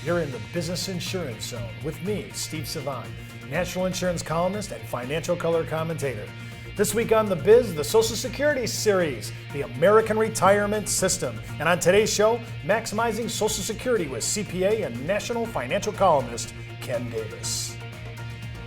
You're in the Business Insurance Zone with me, Steve Savant, national insurance columnist and financial color commentator. This week on The Biz, the Social Security series, the American Retirement System. And on today's show, maximizing Social Security with CPA and national financial columnist Ken Davis.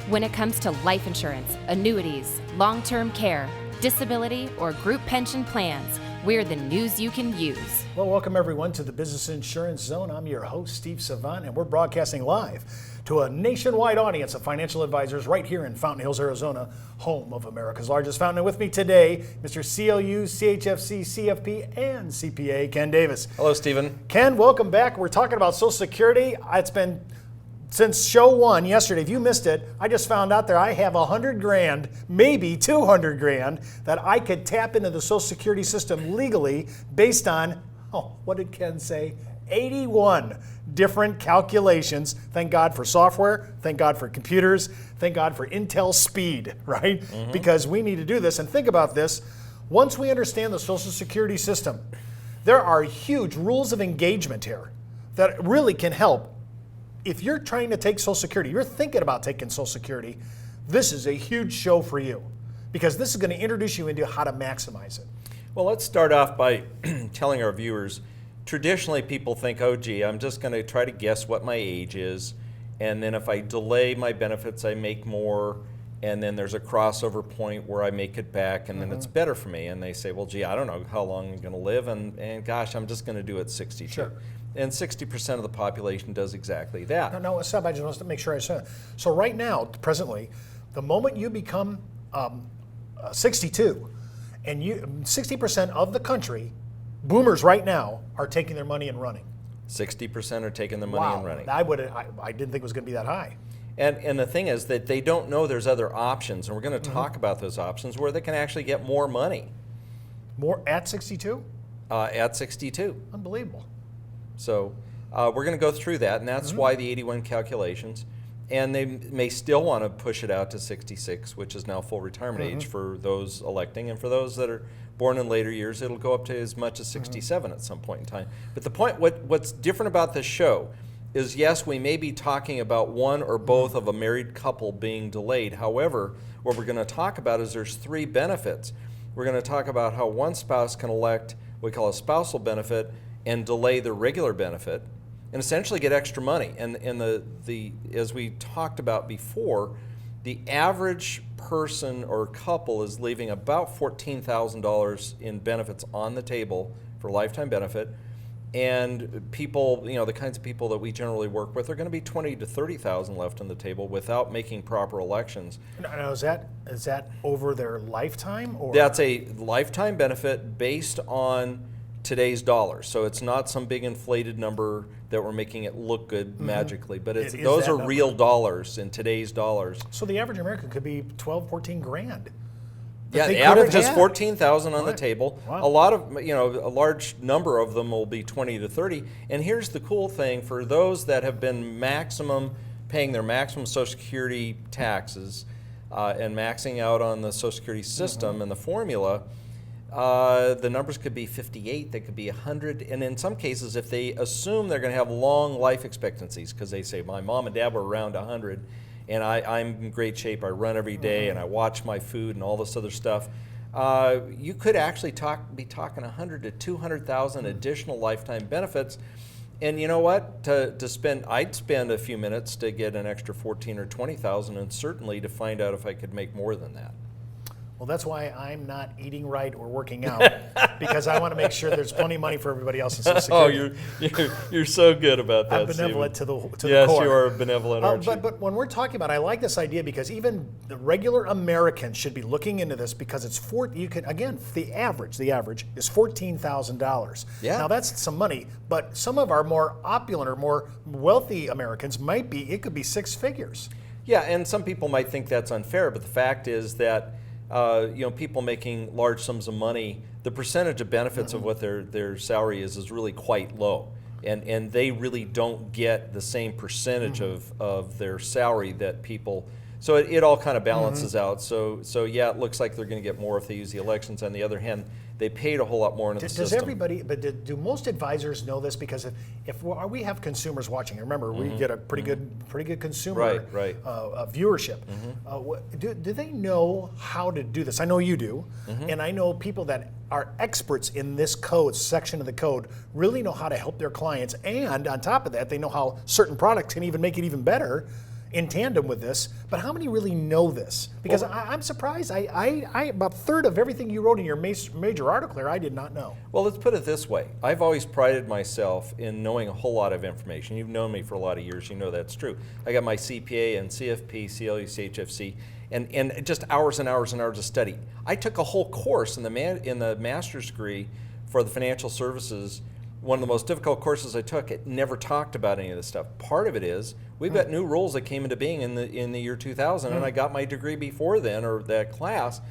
When it comes to life insurance, annuities, long-term care, disability, or group pension plans, we're the news you can use. Well, welcome everyone to the Business Insurance Zone. I'm your host, Steve Savant, and we're broadcasting live to a nationwide audience of financial advisors right here in Fountain Hills, Arizona, home of America's largest fountain. And with me today, Mr. CLU, CHFC, CFP, and CPA, Ken Davis. Hello, Stephen. Ken, welcome back. We're talking about Social Security. It's been since show one yesterday. If you missed it, I just found out there I have $100,000, maybe $200,000 that I could tap into the Social Security system legally based on, what did Ken say? 81 different calculations. Thank God for software. Thank God for computers. Thank God for Intel speed, right? Mm-hmm. Because we need to do this. And think about this. Once we understand the Social Security system, there are huge rules of engagement here that really can help. If you're trying to take Social Security, you're thinking about taking Social Security, this is a huge show for you because this is going to introduce you into how to maximize it. Well, let's start off by telling our viewers, traditionally people think, oh gee, I'm just going to try to guess what my age is, and then if I delay my benefits, I make more, and then there's a crossover point where I make it back, and then it's better for me. And they say, well, gee, I don't know how long I'm going to live, and gosh, I'm just going to do it 62. Sure. And 60% of the population does exactly that. No, Seb, I just want to make sure I said it. So right now, presently, the moment you become 62, and 60% of the country, boomers right now, are taking their money and running. 60% are taking their money and running. I didn't think it was going to be that high. And the thing is that they don't know there's other options, and we're going to talk about those options where they can actually get more money. More at 62? At 62. Unbelievable. So we're going to go through that, and that's why the 81 calculations. And they may still want to push it out to 66, which is now full retirement age for those electing. And for those that are born in later years, it'll go up to as much as 67 at some point in time. But the point, what's different about this show is, yes, we may be talking about one or both of a married couple being delayed. However, what we're going to talk about is there's three benefits. We're going to talk about how one spouse can elect what we call a spousal benefit and delay the regular benefit, and essentially get extra money. And the as we talked about before, the average person or couple is leaving about $14,000 in benefits on the table for lifetime benefit. And people, the kinds of people that we generally work with are going to be $20,000 to $30,000 left on the table without making proper elections. Now, is that over their lifetime, or that's a lifetime benefit based on today's dollars? So it's not some big inflated number that we're making it look good magically, but those are real dollars in today's dollars. So the average American could be 12, 14 grand. Yeah, the average is 14,000 on the table. Wow. A lot of, a large number of them will be 20 to 30. And here's the cool thing for those that have been paying their maximum Social Security taxes and maxing out on the Social Security system and the formula. The numbers could be 58, they could be 100, and in some cases, if they assume they're going to have long life expectancies, because they say, my mom and dad were around 100, and I'm in great shape, I run every day, and I watch my food and all this other stuff, you could actually be talking 100 to 200,000 additional lifetime benefits. And you know what? I'd spend a few minutes to get an extra 14 or 20,000, and certainly to find out if I could make more than that. Well, that's why I'm not eating right or working out, because I want to make sure there's plenty of money for everybody else in Social Security. Oh, you're so good about that, I'm benevolent Stephen. to the core. Yes, you are benevolent, aren't you? But when we're talking about, I like this idea because even the regular Americans should be looking into this, because it's the average is $14,000. Yeah. Now that's some money, but some of our more opulent or more wealthy Americans it could be six figures. Yeah, and some people might think that's unfair, but the fact is that people making large sums of money, the percentage of benefits of what their salary is really quite low. And they really don't get the same percentage of their salary that people, so it all kind of balances out. So yeah, it looks like they're going to get more if they use the elections. On the other hand, they paid a whole lot more into the Does system. everybody, but do most advisors know this? Because if we have consumers watching, remember we get a pretty good consumer Right. Viewership. Do they know how to do this? I know you do, and I know people that are experts in this code section of the code really know how to help their clients, and on top of that, they know how certain products can even make it even better in tandem with this. But how many really know this? Because I'm surprised. I about a third of everything you wrote in your major article here, I did not know. Well, let's put it this way. I've always prided myself in knowing a whole lot of information. You've known me for a lot of years. You know that's true. I got my CPA and CFP, CLE, CHFC, and just hours and hours and hours of study. I took a whole course in the master's degree for the financial services. One of the most difficult courses I took, it never talked about any of this stuff. Part of it is we've got new rules that came into being in the year 2000, and I got my degree before then, or that class.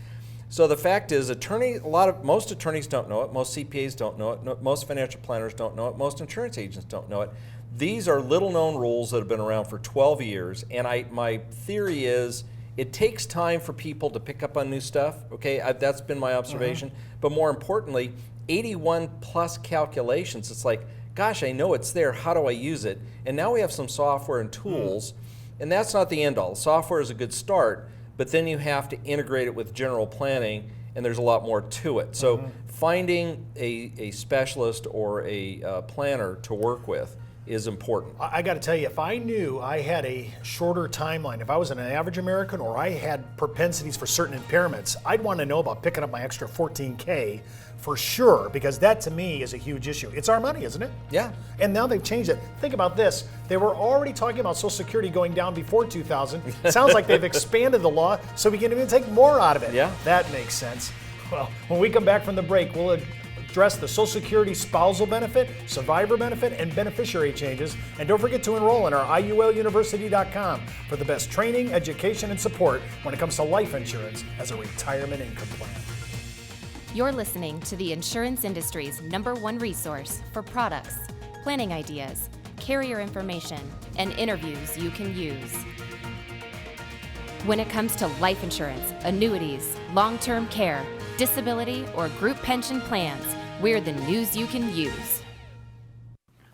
So the fact is, most attorneys don't know it, most CPAs don't know it, most financial planners don't know it, most insurance agents don't know it. These are little-known rules that have been around for 12 years, and my theory is it takes time for people to pick up on new stuff. Okay, that's been my observation. But more importantly, 81 plus calculations. It's like, gosh, I know it's there. How do I use it? And now we have some software and tools, and that's not the end all. Software is a good start, but then you have to integrate it with general planning, and there's a lot more to it. So finding a specialist or a planner to work with is important. I got to tell you, if I knew I had a shorter timeline, if I was an average American or I had propensities for certain impairments, I'd want to know about picking up my extra $14K for sure, because that to me is a huge issue. It's our money, isn't it? Yeah. And now they've changed it. Think about this. They were already talking about Social Security going down before 2000. Sounds like they've expanded the law so we can even take more out of it. Yeah. That makes sense. Well, when we come back from the break, we'll address the Social Security spousal benefit, survivor benefit, and beneficiary changes. And don't forget to enroll in our IULUniversity.com for the best training, education, and support when it comes to life insurance as a retirement income plan. You're listening to the insurance industry's #1 resource for products, planning ideas, carrier information, and interviews you can use. When it comes to life insurance, annuities, long-term care, disability, or group pension plans, we're the news you can use.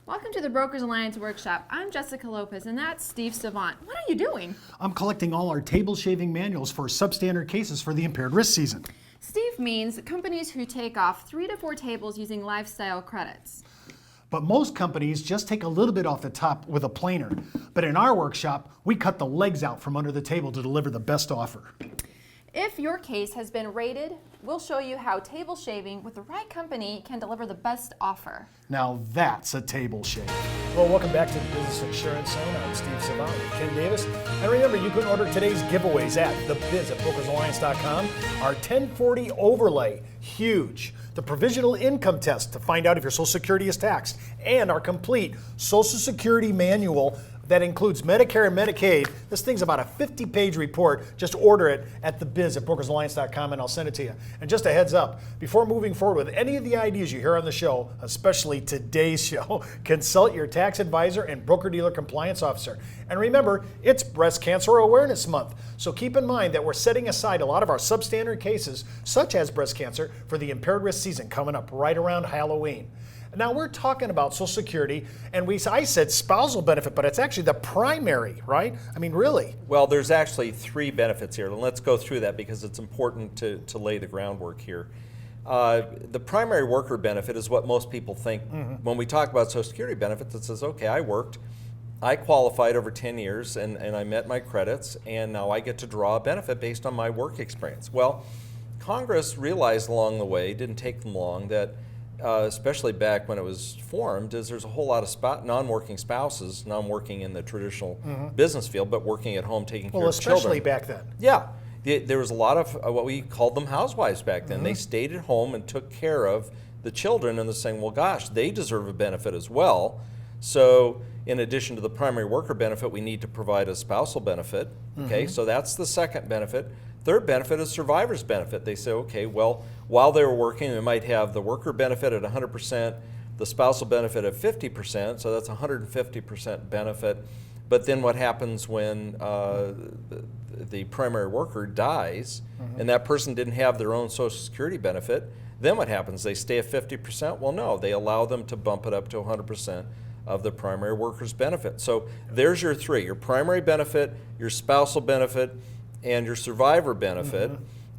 Welcome to the Brokers Alliance Workshop. I'm Jessica Lopez, and that's Steve Savant. What are you doing? I'm collecting all our table shaving manuals for substandard cases for the impaired risk season. Steve means companies who take off 3 to 4 tables using lifestyle credits. But most companies just take a little bit off the top with a planer. But in our workshop, we cut the legs out from under the table to deliver the best offer. If your case has been rated, we'll show you how table shaving with the right company can deliver the best offer. Now that's a table shave. Well, welcome back to the Business Insurance Zone. I'm Steve Savant with Ken Davis. And remember, you can order today's giveaways at thebiz at brokersalliance.com. Our 1040 overlay, huge. The provisional income test to find out if your Social Security is taxed. And our complete Social Security manual that includes Medicare and Medicaid. This thing's about a 50-page report. Just order it at thebiz at brokersalliance.com and I'll send it to you. And just a heads up, before moving forward with any of the ideas you hear on the show, especially today's show, consult your tax advisor and broker-dealer compliance officer. And remember, it's Breast Cancer Awareness Month. So keep in mind that we're setting aside a lot of our substandard cases, such as breast cancer, for the impaired risk season coming up right around Halloween. Now we're talking about Social Security, and I said spousal benefit, but it's actually the primary, right? I mean, really. Well, there's actually 3 benefits here, and let's go through that because it's important to lay the groundwork here. The primary worker benefit is what most people think. When we talk about Social Security benefits, it says, okay, I worked, I qualified over 10 years, and I met my credits, and now I get to draw a benefit based on my work experience. Well, Congress realized along the way, didn't take them long, that especially back when it was formed, is there's a whole lot of non-working spouses, non-working in the traditional business field, but working at home taking care of children. Well, especially back then. Yeah. There was a lot of what we called them housewives back then. They stayed at home and took care of the children, and they're saying, well, gosh, they deserve a benefit as well. So in addition to the primary worker benefit, we need to provide a spousal benefit. Okay, so that's the second benefit. Third benefit is survivor's benefit. They say, okay, well, while they were working, we might have the worker benefit at 100%, the spousal benefit at 50%, so that's 150% benefit. But then what happens when the primary worker dies and that person didn't have their own Social Security benefit, Then what happens? They stay at 50%? Well, no, they allow them to bump it up to 100% of the primary worker's benefit. So there's your three: your primary benefit, your spousal benefit, and your survivor benefit.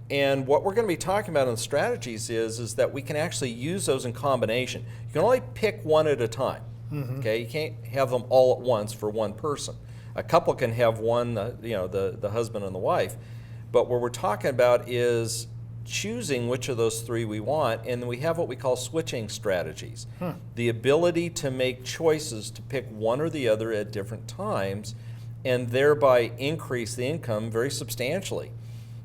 And what we're going to be talking about in the strategies is that we can actually use those in combination. You can only pick one at a time. Okay, you can't have them all at once for one person. A couple can have one, the husband and the wife. But what we're talking about is choosing which of those three we want, and then we have what we call switching strategies. The ability to make choices to pick one or the other at different times, and thereby increase the income very substantially.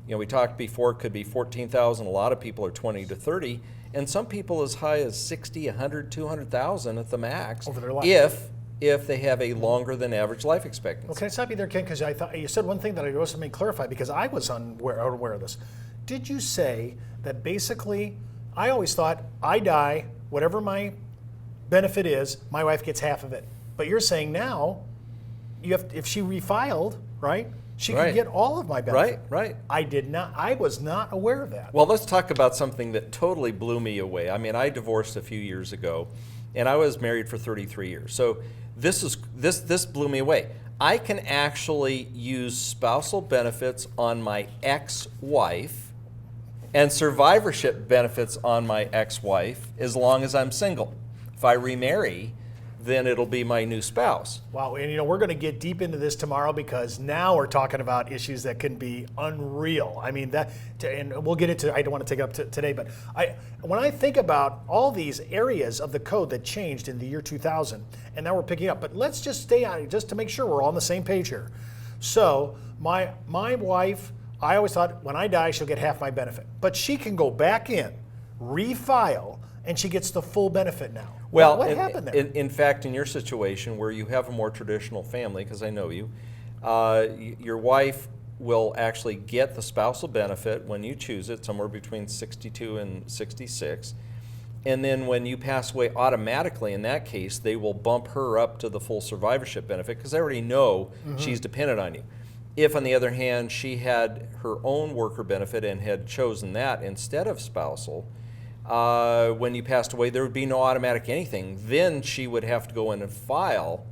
We talked before, it could be 14,000. A lot of people are 20 to 30, and some people as high as 60, 100, 200,000 at the max over their life. If they have a longer than average life expectancy. Well, can I stop you there, Ken? Because I thought you said one thing that I also made clarify, because I was unaware of this. Did you say that basically, I always thought I die, whatever my benefit is, my wife gets half of it. But you're saying now, if she refiled, right, she could get all of my benefit. Right. I was not aware of that. Well, let's talk about something that totally blew me away. I mean, I divorced a few years ago, and I was married for 33 years. So this blew me away. I can actually use spousal benefits on my ex-wife and survivorship benefits on my ex-wife as long as I'm single. If I remarry, then it'll be my new spouse. Wow, and we're going to get deep into this tomorrow, because now we're talking about issues that can be unreal. I mean, and we'll get into, I don't want to take it up today, but when I think about all these areas of the code that changed in the year 2000, and now we're picking up, but let's just stay on it just to make sure we're all on the same page here. So my wife, I always thought when I die, she'll get half my benefit, but she can go back in, refile, and she gets the full benefit now. Well, what happened there? In fact, in your situation where you have a more traditional family, because I know you, your wife will actually get the spousal benefit when you choose it, somewhere between 62 and 66. And then when you pass away, automatically in that case, they will bump her up to the full survivorship benefit, because they already know she's dependent on you. If, on the other hand, she had her own worker benefit and had chosen that instead of spousal, when you passed away, there would be no automatic anything. Then she would have to go in and file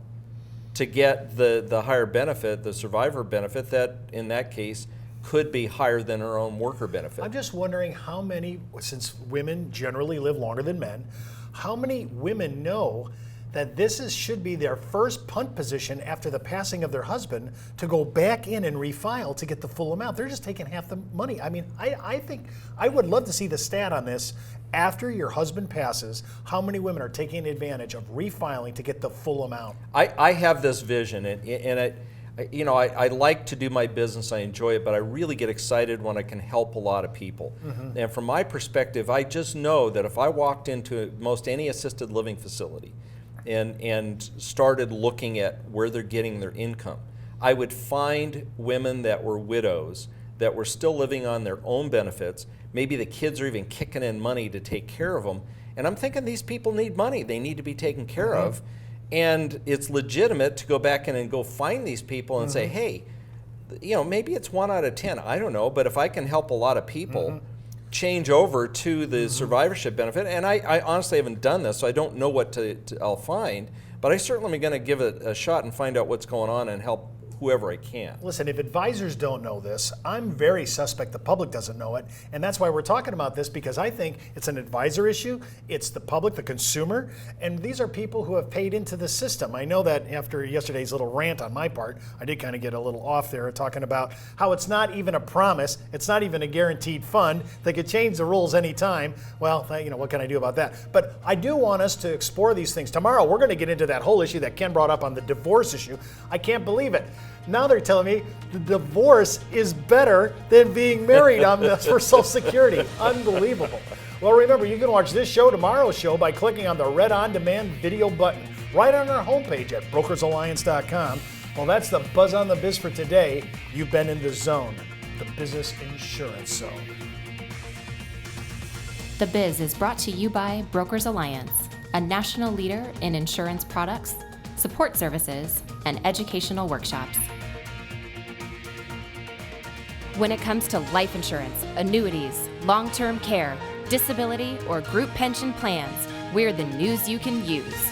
to get the higher benefit, the survivor benefit, that in that case could be higher than her own worker benefit. I'm just wondering how many, since women generally live longer than men, how many women know that this should be their first punt position after the passing of their husband to go back in and refile to get the full amount. They're just taking half the money. I mean, I think I would love to see the stat on this. After your husband passes, how many women are taking advantage of refiling to get the full amount? I have this vision, and I like to do my business. I enjoy it, but I really get excited when I can help a lot of people. And from my perspective, I just know that if I walked into most any assisted living facility and started looking at where they're getting their income, I would find women that were widows that were still living on their own benefits. Maybe the kids are even kicking in money to take care of them. And I'm thinking these people need money. They need to be taken care of. And it's legitimate to go back in and go find these people and say, hey, maybe it's 1 out of 10. I don't know. But if I can help a lot of people change over to the survivorship benefit, and I honestly haven't done this, so I don't know what I'll find. But I certainly am going to give it a shot and find out what's going on and help whoever I can. Listen, if advisors don't know this, I'm very suspect the public doesn't know it, and that's why we're talking about this, because I think it's an advisor issue, it's the public, the consumer, and these are people who have paid into the system. I know that after yesterday's little rant on my part, I did kind of get a little off there talking about how it's not even a promise, it's not even a guaranteed fund, they could change the rules anytime. Well, what can I do about that? But I do want us to explore these things. Tomorrow, we're going to get into that whole issue that Ken brought up on the divorce issue. I can't believe it. Now they're telling me the divorce is better than being married for Social Security. Unbelievable. Well, remember, you can watch this show, tomorrow's show, by clicking on the red on-demand video button right on our homepage at brokersalliance.com. Well, that's the Buzz on the Biz for today. You've been in the zone, the business insurance zone. The Biz is brought to you by Brokers Alliance, a national leader in insurance products, support services, and educational workshops. When it comes to life insurance, annuities, long-term care, disability, or group pension plans, we're the news you can use.